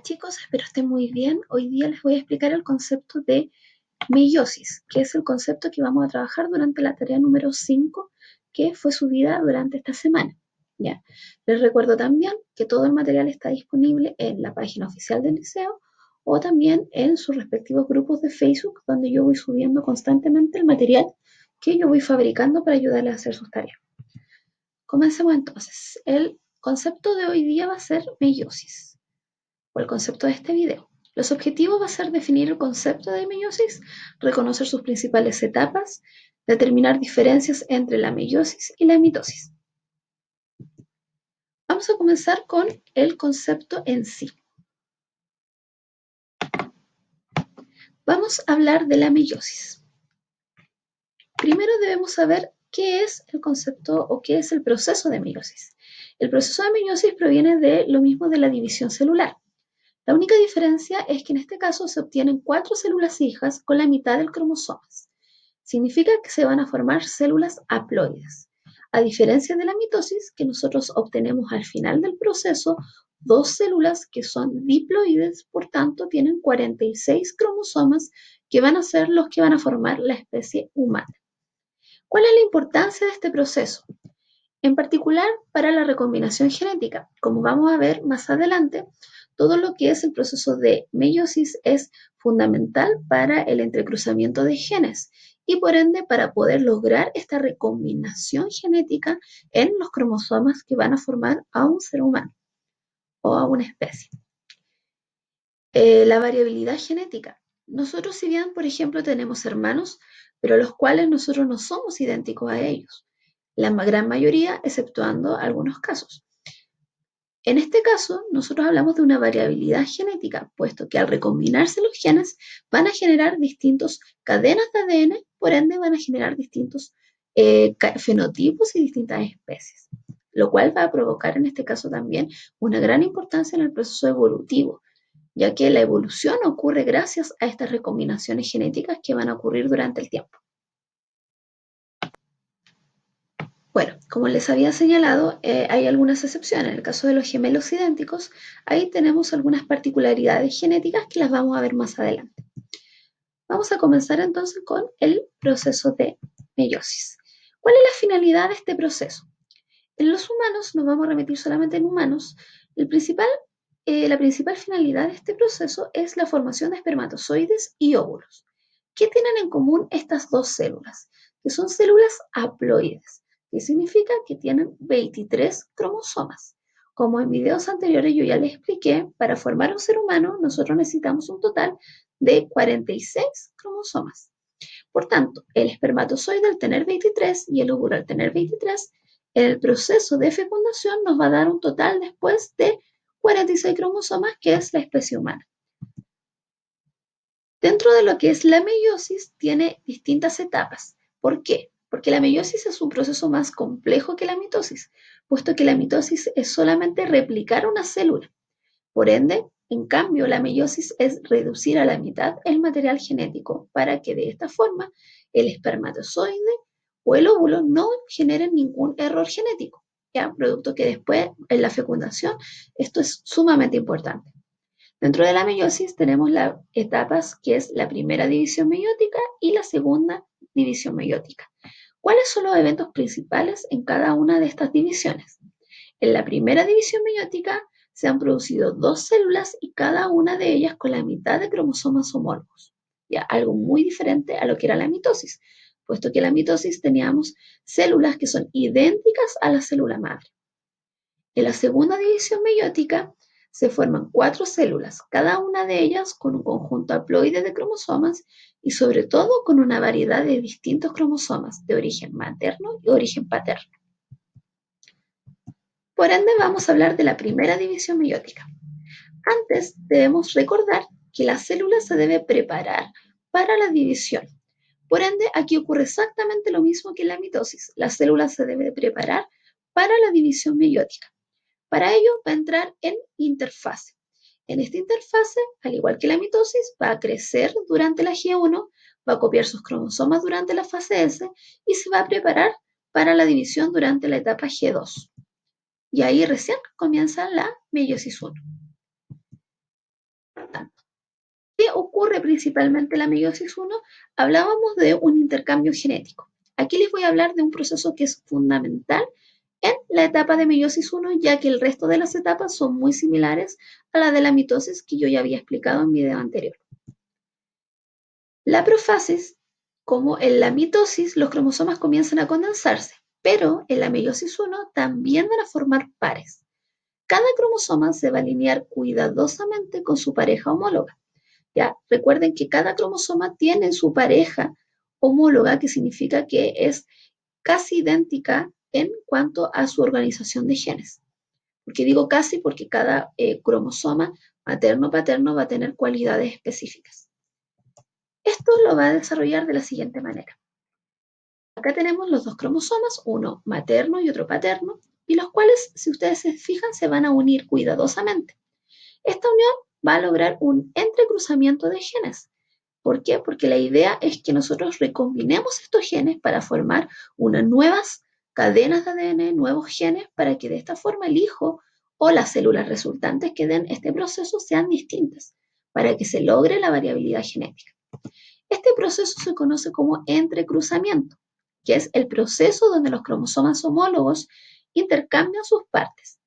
chicos, espero estén muy bien. Hoy día les voy a explicar el concepto de meiosis, que es el concepto que vamos a trabajar durante la tarea número 5, que fue subida durante esta semana. ¿Ya? Les recuerdo también que todo el material está disponible en la página oficial del liceo o también en sus respectivos grupos de Facebook, donde yo voy subiendo constantemente el material que yo voy fabricando para ayudarles a hacer sus tareas. Comencemos entonces. El concepto de hoy día va a ser meiosis, o el concepto de este video. Los objetivos va a ser definir el concepto de meiosis, reconocer sus principales etapas, determinar diferencias entre la meiosis y la mitosis. Vamos a comenzar con el concepto en sí. Vamos a hablar de la meiosis. Primero debemos saber qué es el concepto o qué es el proceso de meiosis. El proceso de meiosis proviene de lo mismo de la división celular. La única diferencia es que en este caso se obtienen 4 células hijas con la mitad del cromosomas. Significa que se van a formar células haploides. A diferencia de la mitosis, que nosotros obtenemos al final del proceso 2 células que son diploides, por tanto tienen 46 cromosomas que van a ser los que van a formar la especie humana. ¿Cuál es la importancia de este proceso? En particular para la recombinación genética. Como vamos a ver más adelante, todo lo que es el proceso de meiosis es fundamental para el entrecruzamiento de genes y por ende para poder lograr esta recombinación genética en los cromosomas que van a formar a un ser humano o a una especie. La variabilidad genética. Nosotros si bien, por ejemplo, tenemos hermanos, pero los cuales nosotros no somos idénticos a ellos. La gran mayoría, exceptuando algunos casos. En este caso, nosotros hablamos de una variabilidad genética, puesto que al recombinarse los genes van a generar distintas cadenas de ADN, por ende van a generar distintos fenotipos y distintas especies, lo cual va a provocar en este caso también una gran importancia en el proceso evolutivo, ya que la evolución ocurre gracias a estas recombinaciones genéticas que van a ocurrir durante el tiempo. Bueno, como les había señalado, hay algunas excepciones. En el caso de los gemelos idénticos, ahí tenemos algunas particularidades genéticas que las vamos a ver más adelante. Vamos a comenzar entonces con el proceso de meiosis. ¿Cuál es la finalidad de este proceso? En los humanos, nos vamos a remitir solamente en humanos, la principal finalidad de este proceso es la formación de espermatozoides y óvulos. ¿Qué tienen en común estas dos células? Que son células haploides, que significa que tienen 23 cromosomas. Como en videos anteriores yo ya les expliqué, para formar un ser humano nosotros necesitamos un total de 46 cromosomas. Por tanto, el espermatozoide al tener 23 y el óvulo al tener 23, el proceso de fecundación nos va a dar un total después de 46 cromosomas, que es la especie humana. Dentro de lo que es la meiosis, tiene distintas etapas. ¿Por qué? Porque la meiosis es un proceso más complejo que la mitosis, puesto que la mitosis es solamente replicar una célula. Por ende, en cambio, la meiosis es reducir a la mitad el material genético para que de esta forma el espermatozoide o el óvulo no generen ningún error genético, ¿ya? Producto que después en la fecundación esto es sumamente importante. Dentro de la meiosis tenemos las etapas que es la primera división meiótica y la segunda división meiótica. ¿Cuáles son los eventos principales en cada una de estas divisiones? En la primera división meiótica se han producido 2 células y cada una de ellas con la mitad de cromosomas homólogos. Ya, algo muy diferente a lo que era la mitosis, puesto que en la mitosis teníamos células que son idénticas a la célula madre. En la segunda división meiótica se forman 4 células, cada una de ellas con un conjunto haploide de cromosomas y sobre todo con una variedad de distintos cromosomas de origen materno y origen paterno. Por ende, vamos a hablar de la primera división meiótica. Antes debemos recordar que la célula se debe preparar para la división. Por ende, aquí ocurre exactamente lo mismo que en la mitosis. La célula se debe preparar para la división meiótica. Para ello va a entrar en interfase. En esta interfase, al igual que la mitosis, va a crecer durante la G1, va a copiar sus cromosomas durante la fase S y se va a preparar para la división durante la etapa G2. Y ahí recién comienza la meiosis 1. ocurre principalmente en la meiosis 1, hablábamos de un intercambio genético. Aquí les voy a hablar de un proceso que es fundamental en la etapa de meiosis 1, ya que el resto de las etapas son muy similares a la de la mitosis que yo ya había explicado en mi video anterior. La profasis, como en la mitosis, los cromosomas comienzan a condensarse, pero en la meiosis 1 también van a formar pares. Cada cromosoma se va a alinear cuidadosamente con su pareja homóloga. ¿Ya? Recuerden que cada cromosoma tiene su pareja homóloga, que significa que es casi idéntica en cuanto a su organización de genes. ¿Por qué digo casi? Porque cada cromosoma materno-paterno va a tener cualidades específicas. Esto lo va a desarrollar de la siguiente manera. Acá tenemos los dos cromosomas, uno materno y otro paterno, y los cuales, si ustedes se fijan, se van a unir cuidadosamente. Esta unión va a lograr un entrecruzamiento de genes. ¿Por qué? Porque la idea es que nosotros recombinemos estos genes para formar unas nuevas cadenas de ADN, nuevos genes, para que de esta forma el hijo o las células resultantes que den este proceso sean distintas, para que se logre la variabilidad genética. Este proceso se conoce como entrecruzamiento, que es el proceso donde los cromosomas homólogos intercambian sus partes.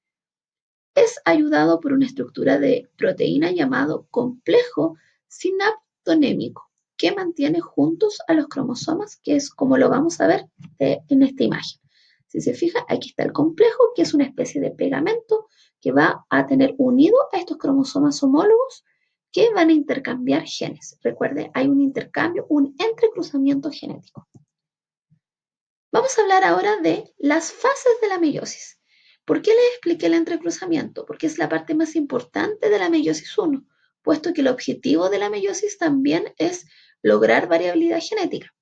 Es ayudado por una estructura de proteína llamado complejo sinaptonémico, que mantiene juntos a los cromosomas, que es como lo vamos a ver en esta imagen. Si se fija, aquí está el complejo, que es una especie de pegamento que va a tener unido a estos cromosomas homólogos que van a intercambiar genes. Recuerden, hay un intercambio, un entrecruzamiento genético. Vamos a hablar ahora de las fases de la meiosis. ¿Por qué les expliqué el entrecruzamiento? Porque es la parte más importante de la meiosis 1, puesto que el objetivo de la meiosis también es lograr variabilidad genética.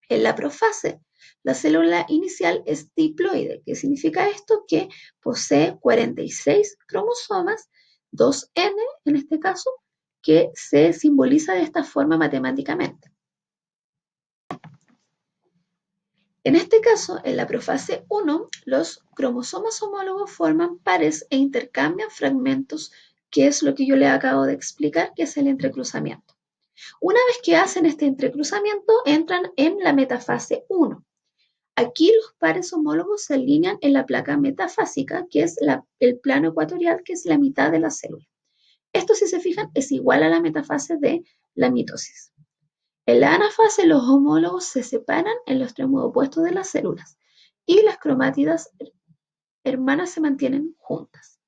En la profase, la célula inicial es diploide. ¿Qué significa esto? Que posee 46 cromosomas, 2N en este caso, que se simboliza de esta forma matemáticamente. En este caso, en la profase 1, los cromosomas homólogos forman pares e intercambian fragmentos, que es lo que yo les acabo de explicar, que es el entrecruzamiento. Una vez que hacen este entrecruzamiento, entran en la metafase 1. Aquí los pares homólogos se alinean en la placa metafásica, que es el plano ecuatorial, que es la mitad de la célula. Esto, si se fijan, es igual a la metafase de la mitosis. En la anafase, los homólogos se separan en los extremos opuestos de las células y las cromátidas hermanas se mantienen juntas.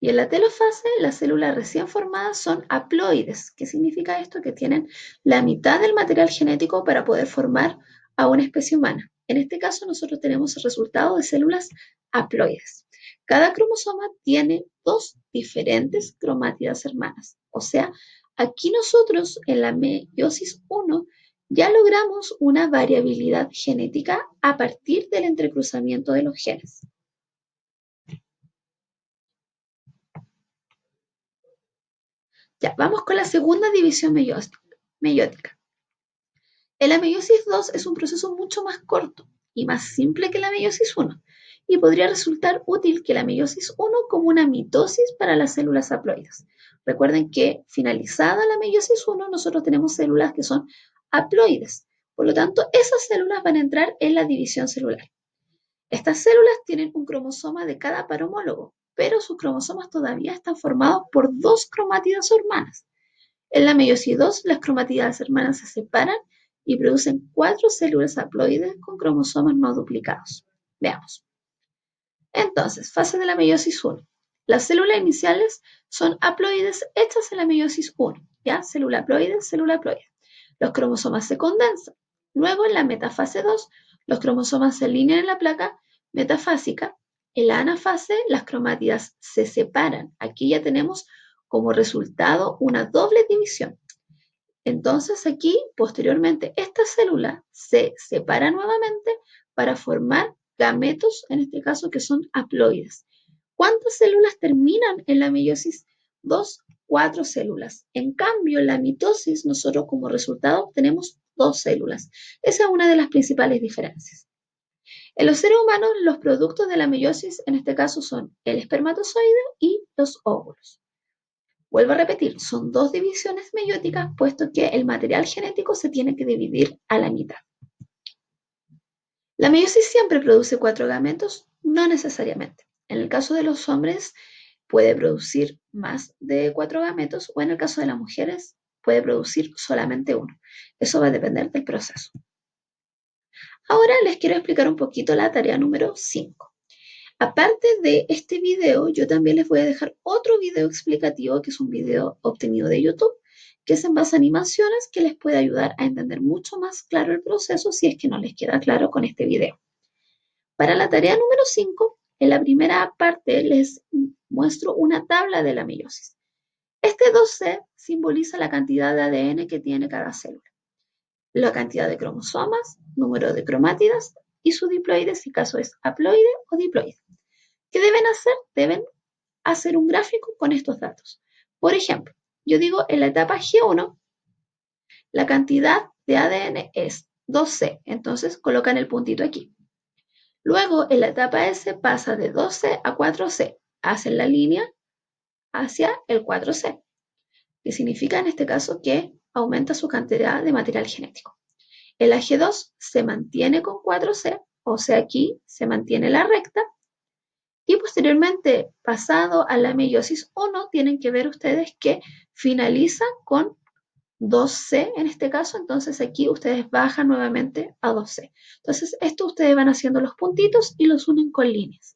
Y en la telofase, las células recién formadas son haploides. ¿Qué significa esto? Que tienen la mitad del material genético para poder formar a una especie humana. En este caso, nosotros tenemos el resultado de células haploides. Cada cromosoma tiene dos diferentes cromátidas hermanas. O sea, aquí nosotros en la meiosis 1 ya logramos una variabilidad genética a partir del entrecruzamiento de los genes. Ya, vamos con la segunda división meiótica. En la meiosis 2 es un proceso mucho más corto y más simple que la meiosis 1 y podría resultar útil que la meiosis 1 como una mitosis para las células haploides. Recuerden que finalizada la meiosis 1 nosotros tenemos células que son haploides. Por lo tanto, esas células van a entrar en la división celular. Estas células tienen un cromosoma de cada par homólogo, pero sus cromosomas todavía están formados por dos cromátidas hermanas. En la meiosis 2, las cromátidas hermanas se separan y producen 4 células haploides con cromosomas no duplicados. Veamos. Entonces, fase de la meiosis 1. Las células iniciales son haploides hechas en la meiosis 1. ¿Ya? Célula haploide, célula haploide. Los cromosomas se condensan. Luego, en la metafase 2, los cromosomas se alinean en la placa metafásica. En la anafase, las cromátidas se separan. Aquí ya tenemos como resultado una doble división. Entonces aquí, posteriormente, esta célula se separa nuevamente para formar gametos, en este caso que son haploides. ¿Cuántas células terminan en la meiosis 2? 4 células. En cambio, en la mitosis, nosotros como resultado obtenemos 2 células. Esa es una de las principales diferencias. En los seres humanos, los productos de la meiosis, en este caso, son el espermatozoide y los óvulos. Vuelvo a repetir, son dos divisiones meióticas, puesto que el material genético se tiene que dividir a la mitad. ¿La meiosis siempre produce 4 gametos? No necesariamente. En el caso de los hombres puede producir más de 4 gametos o en el caso de las mujeres puede producir solamente uno. Eso va a depender del proceso. Ahora les quiero explicar un poquito la tarea número 5. Aparte de este video, yo también les voy a dejar otro video explicativo, que es un video obtenido de YouTube, que es en base a animaciones, que les puede ayudar a entender mucho más claro el proceso si es que no les queda claro con este video. Para la tarea número 5, en la primera parte les muestro una tabla de la meiosis. Este 2C simboliza la cantidad de ADN que tiene cada célula, la cantidad de cromosomas, número de cromátidas y su diploide, si caso es haploide o diploide. ¿Qué deben hacer? Deben hacer un gráfico con estos datos. Por ejemplo, yo digo en la etapa G1, la cantidad de ADN es 2C, entonces colocan el puntito aquí. Luego, en la etapa S pasa de 2C a 4C, hacen la línea hacia el 4C, que significa en este caso que aumenta su cantidad de material genético. En la G2 se mantiene con 4C, o sea aquí se mantiene la recta, y posteriormente, pasado a la meiosis 1, tienen que ver ustedes que finaliza con 2C en este caso, entonces aquí ustedes bajan nuevamente a 2C. Entonces esto ustedes van haciendo los puntitos y los unen con líneas.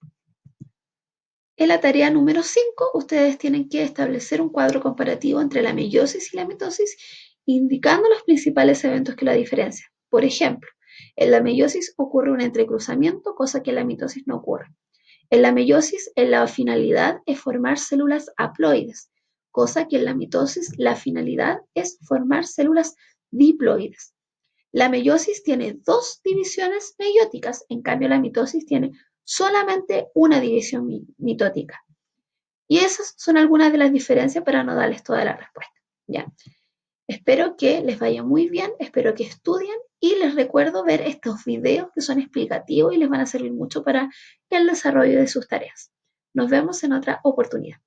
En la tarea número 5, ustedes tienen que establecer un cuadro comparativo entre la meiosis y la mitosis, indicando los principales eventos que la diferencian. Por ejemplo, en la meiosis ocurre un entrecruzamiento, cosa que en la mitosis no ocurre. En la meiosis, la finalidad es formar células haploides, cosa que en la mitosis la finalidad es formar células diploides. La meiosis tiene 2 divisiones meióticas, en cambio la mitosis tiene solamente una división mitótica. Y esas son algunas de las diferencias para no darles toda la respuesta. ¿Ya? Espero que les vaya muy bien, espero que estudien y les recuerdo ver estos videos que son explicativos y les van a servir mucho para el desarrollo de sus tareas. Nos vemos en otra oportunidad.